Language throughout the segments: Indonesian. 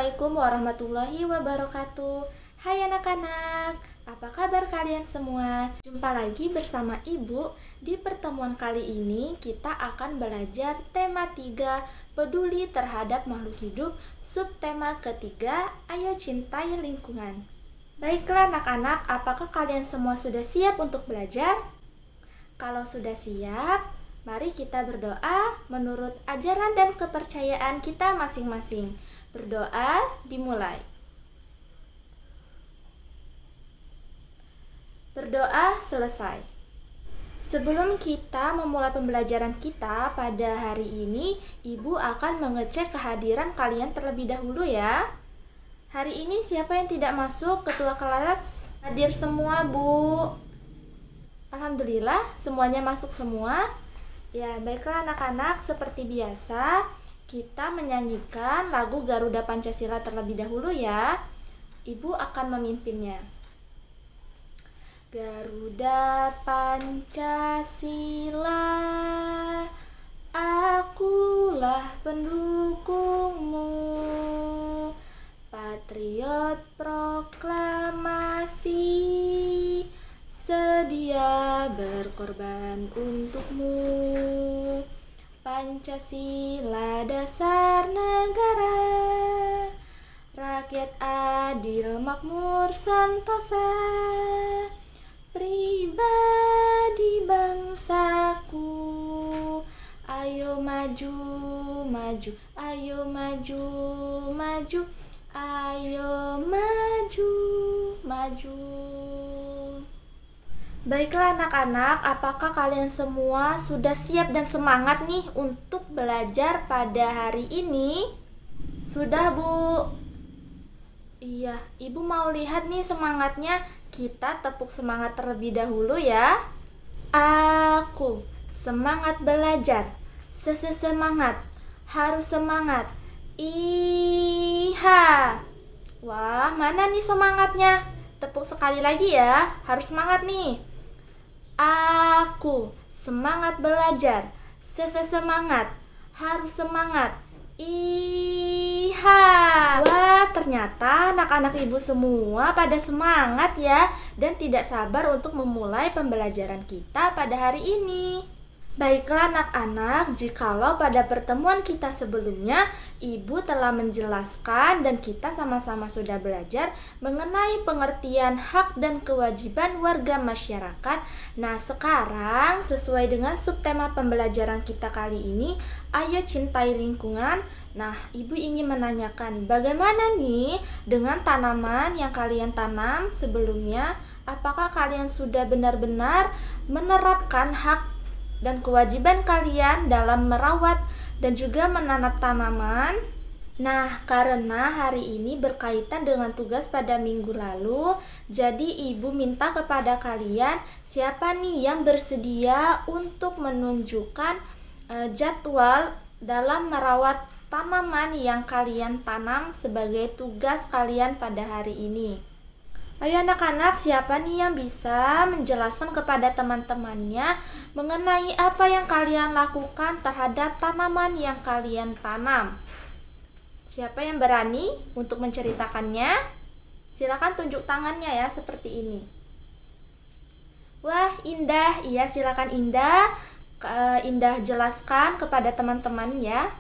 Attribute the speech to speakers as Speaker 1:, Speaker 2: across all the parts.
Speaker 1: Assalamualaikum warahmatullahi wabarakatuh. Hai anak-anak, apa kabar kalian semua? Jumpa lagi bersama Ibu. Di pertemuan kali ini kita akan belajar tema 3, peduli terhadap makhluk hidup. Subtema ketiga, ayo cintai lingkungan. Baiklah anak-anak, apakah kalian semua sudah siap untuk belajar? Kalau sudah siap, mari kita berdoa menurut ajaran dan kepercayaan kita masing-masing. Berdoa dimulai. Berdoa selesai. Sebelum kita memulai pembelajaran kita pada hari ini, Ibu akan mengecek kehadiran kalian terlebih dahulu ya. Hari ini siapa yang tidak masuk? Ketua kelas hadir semua, Bu. Alhamdulillah, semuanya masuk semua. Ya, baiklah anak-anak, seperti biasa, kita menyanyikan lagu Garuda Pancasila terlebih dahulu ya. Ibu akan memimpinnya. Garuda Pancasila, akulah pendukungmu. Patriot proklamasi, sedia berkorban untukmu. Pancasila dasar negara, rakyat adil makmur sentosa, pribadi bangsaku. Ayo maju, maju, ayo maju, maju, ayo maju, maju. Baiklah anak-anak, apakah kalian semua sudah siap dan semangat nih untuk belajar pada hari ini? Sudah, Bu? Iya, Ibu mau lihat nih semangatnya. Kita tepuk semangat terlebih dahulu ya. Aku semangat belajar. Semangat, harus semangat. Iha. Wah, mana nih semangatnya? Tepuk sekali lagi ya, harus semangat nih. Aku semangat belajar. Semangat, harus semangat. Iha. Wah, ternyata anak-anak Ibu semua pada semangat ya dan tidak sabar untuk memulai pembelajaran kita pada hari ini. Baiklah anak-anak, jikalau pada pertemuan kita sebelumnya Ibu telah menjelaskan dan kita sama-sama sudah belajar mengenai pengertian hak dan kewajiban warga masyarakat. Nah, sekarang sesuai dengan subtema pembelajaran kita kali ini, ayo cintai lingkungan. Nah, Ibu ingin menanyakan bagaimana nih dengan tanaman yang kalian tanam sebelumnya? Apakah kalian sudah benar-benar menerapkan hak dan kewajiban kalian dalam merawat dan juga menanam tanaman? Nah, karena hari ini berkaitan dengan tugas pada minggu lalu, jadi Ibu minta kepada kalian siapa nih yang bersedia untuk menunjukkan jadwal dalam merawat tanaman yang kalian tanam sebagai tugas kalian pada hari ini. Ayo anak-anak, siapa nih yang bisa menjelaskan kepada teman-temannya mengenai apa yang kalian lakukan terhadap tanaman yang kalian tanam? Siapa yang berani untuk menceritakannya? Silakan tunjuk tangannya ya, seperti ini. Wah, Indah. Iya, silakan Indah. Indah jelaskan kepada teman-teman ya.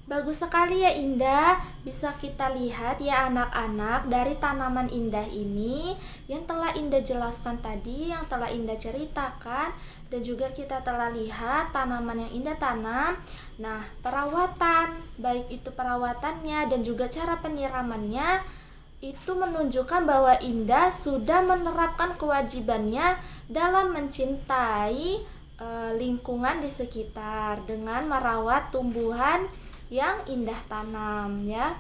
Speaker 1: Bagus sekali ya Indah, bisa kita lihat ya anak-anak dari tanaman Indah ini yang telah Indah jelaskan tadi, yang telah Indah ceritakan, dan juga kita telah lihat tanaman yang Indah tanam. Nah, perawatan, baik itu perawatannya dan juga cara penyiramannya, itu menunjukkan bahwa Indah sudah menerapkan kewajibannya dalam mencintai lingkungan di sekitar dengan merawat tumbuhan yang Indah tanam ya.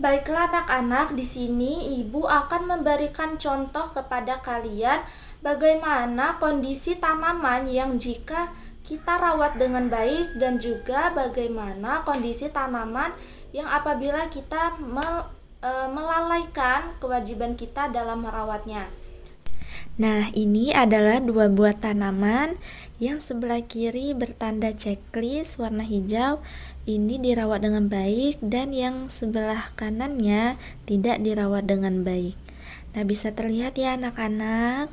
Speaker 1: Baiklah anak-anak, di sini Ibu akan memberikan contoh kepada kalian bagaimana kondisi tanaman yang jika kita rawat dengan baik dan juga bagaimana kondisi tanaman yang apabila kita melalaikan kewajiban kita dalam merawatnya. Nah, ini adalah dua buah tanaman yang sebelah kiri bertanda checklist warna hijau. Ini dirawat dengan baik dan yang sebelah kanannya tidak dirawat dengan baik. Nah, bisa terlihat ya anak-anak,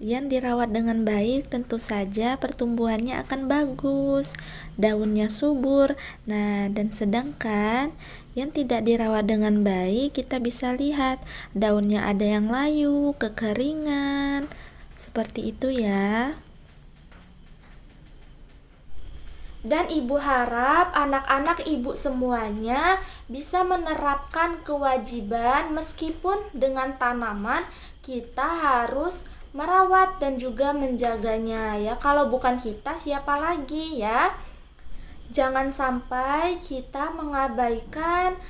Speaker 1: yang dirawat dengan baik tentu saja pertumbuhannya akan bagus, daunnya subur. Nah, dan sedangkan yang tidak dirawat dengan baik, kita bisa lihat daunnya ada yang layu, kekeringan, seperti itu ya. Dan ibu harap anak-anak ibu semuanya bisa menerapkan kewajiban meskipun dengan tanaman kita harus merawat dan juga menjaganya ya. Kalau bukan kita siapa lagi ya? Jangan sampai kita mengabaikan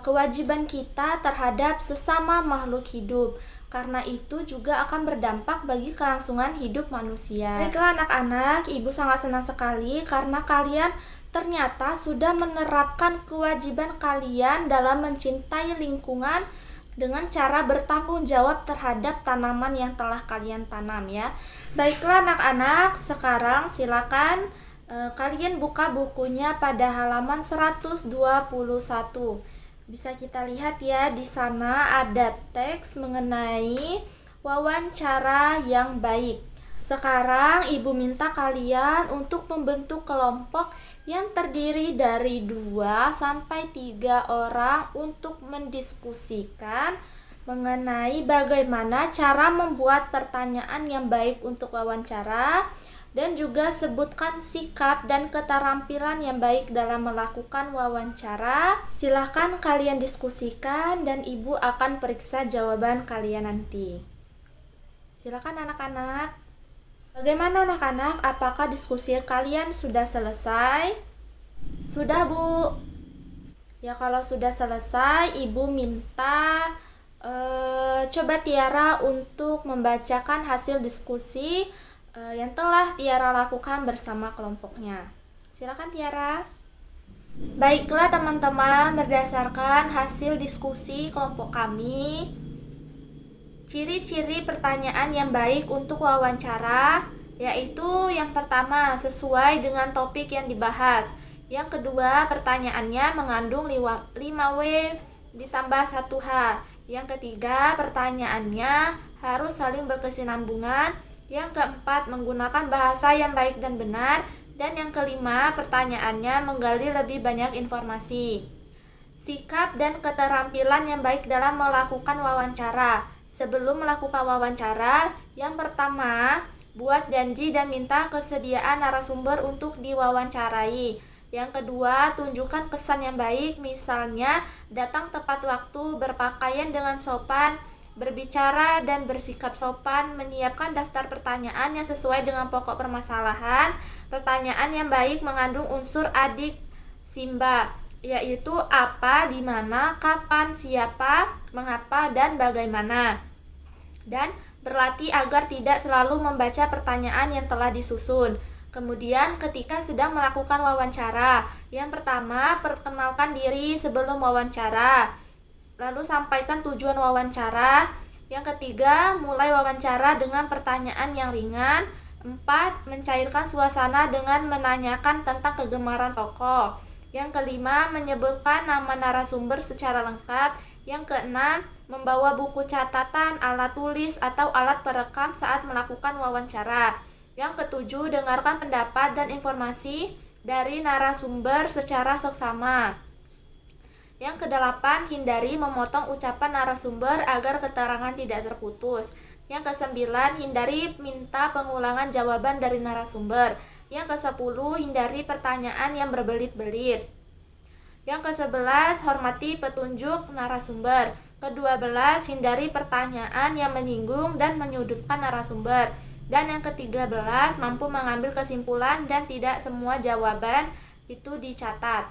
Speaker 1: kewajiban kita terhadap sesama makhluk hidup, karena itu juga akan berdampak bagi kelangsungan hidup manusia. Baiklah anak-anak, ibu sangat senang sekali karena kalian ternyata sudah menerapkan kewajiban kalian dalam mencintai lingkungan dengan cara bertanggung jawab terhadap tanaman yang telah kalian tanam ya. Baiklah anak-anak, sekarang silakan kalian buka bukunya pada halaman 121. Bisa kita lihat ya, di sana ada teks mengenai wawancara yang baik. Sekarang ibu minta kalian untuk membentuk kelompok yang terdiri dari 2 sampai 3 orang untuk mendiskusikan mengenai bagaimana cara membuat pertanyaan yang baik untuk wawancara, dan juga sebutkan sikap dan keterampilan yang baik dalam melakukan wawancara. Silahkan kalian diskusikan dan ibu akan periksa jawaban kalian nanti. Silahkan anak-anak. Bagaimana anak-anak? Apakah diskusi kalian sudah selesai? Sudah, Bu? Ya, kalau sudah selesai, ibu minta coba Tiara untuk membacakan hasil diskusi yang telah Tiara lakukan bersama kelompoknya. Silakan Tiara. Baiklah teman-teman, berdasarkan hasil diskusi kelompok kami, ciri-ciri pertanyaan yang baik untuk wawancara yaitu yang pertama, sesuai dengan topik yang dibahas. Yang kedua, pertanyaannya mengandung 5W ditambah 1H. Yang ketiga, pertanyaannya harus saling berkesinambungan. Yang keempat, menggunakan bahasa yang baik dan benar. Dan yang kelima, pertanyaannya menggali lebih banyak informasi. Sikap dan keterampilan yang baik dalam melakukan wawancara. Sebelum melakukan wawancara, yang pertama, buat janji dan minta kesediaan narasumber untuk diwawancarai. Yang kedua, tunjukkan kesan yang baik, misalnya datang tepat waktu, berpakaian dengan sopan, berbicara dan bersikap sopan, menyiapkan daftar pertanyaan yang sesuai dengan pokok permasalahan. Pertanyaan yang baik mengandung unsur adik simba, yaitu apa, di mana, kapan, siapa, mengapa, dan bagaimana. Dan berlatih agar tidak selalu membaca pertanyaan yang telah disusun. Kemudian ketika sedang melakukan wawancara, yang pertama, perkenalkan diri sebelum wawancara. Lalu sampaikan tujuan wawancara. Yang ketiga, mulai wawancara dengan pertanyaan yang ringan. 4. Mencairkan suasana dengan menanyakan tentang kegemaran tokoh. Yang kelima, menyebutkan nama narasumber secara lengkap. Yang keenam, membawa buku catatan, alat tulis, atau alat perekam saat melakukan wawancara. Yang ketujuh, dengarkan pendapat dan informasi dari narasumber secara seksama. Yang kedelapan, hindari memotong ucapan narasumber agar keterangan tidak terputus. Yang kesembilan, hindari minta pengulangan jawaban dari narasumber. Yang kesepuluh, hindari pertanyaan yang berbelit-belit. Yang ke-11, hormati petunjuk narasumber. Ke-12, hindari pertanyaan yang menyinggung dan menyudutkan narasumber. Dan yang ke-13, mampu mengambil kesimpulan dan tidak semua jawaban itu dicatat.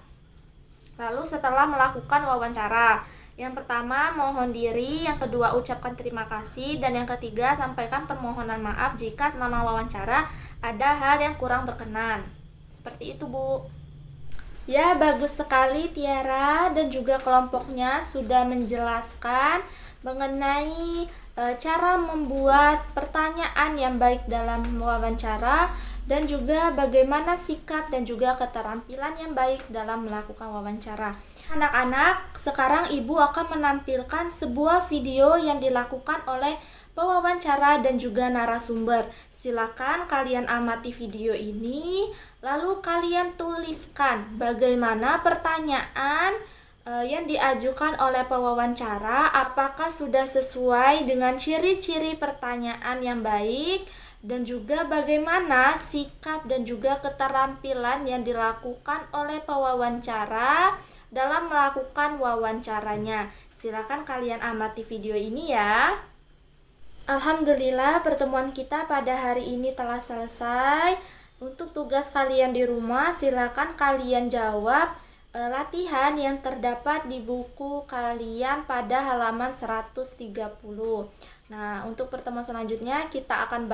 Speaker 1: Lalu setelah melakukan wawancara, yang pertama mohon diri, yang kedua ucapkan terima kasih, dan yang ketiga sampaikan permohonan maaf jika selama wawancara ada hal yang kurang berkenan. Seperti itu, Bu. Ya, bagus sekali Tiara dan juga kelompoknya sudah menjelaskan mengenai cara membuat pertanyaan yang baik dalam wawancara, dan juga bagaimana sikap dan juga keterampilan yang baik dalam melakukan wawancara. Anak-anak, sekarang Ibu akan menampilkan sebuah video yang dilakukan oleh pewawancara dan juga narasumber. Silakan kalian amati video ini, lalu kalian tuliskan bagaimana pertanyaan yang diajukan oleh pewawancara, apakah sudah sesuai dengan ciri-ciri pertanyaan yang baik, dan juga bagaimana sikap dan juga keterampilan yang dilakukan oleh pewawancara dalam melakukan wawancaranya. Silakan kalian amati video ini ya. Alhamdulillah, pertemuan kita pada hari ini telah selesai. Untuk tugas kalian di rumah, silakan kalian jawab latihan yang terdapat di buku kalian pada halaman 130. Nah, untuk pertemuan selanjutnya kita akan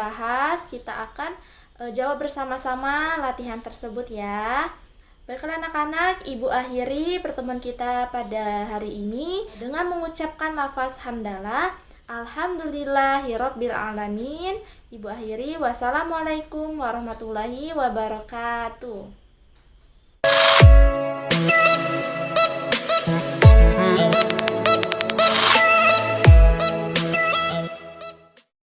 Speaker 1: jawab bersama-sama latihan tersebut ya. Baiklah anak-anak, Ibu akhiri pertemuan kita pada hari ini dengan mengucapkan lafaz hamdalah. Alhamdulillahirabbil alamin. Ibu akhiri, wassalamualaikum warahmatullahi wabarakatuh.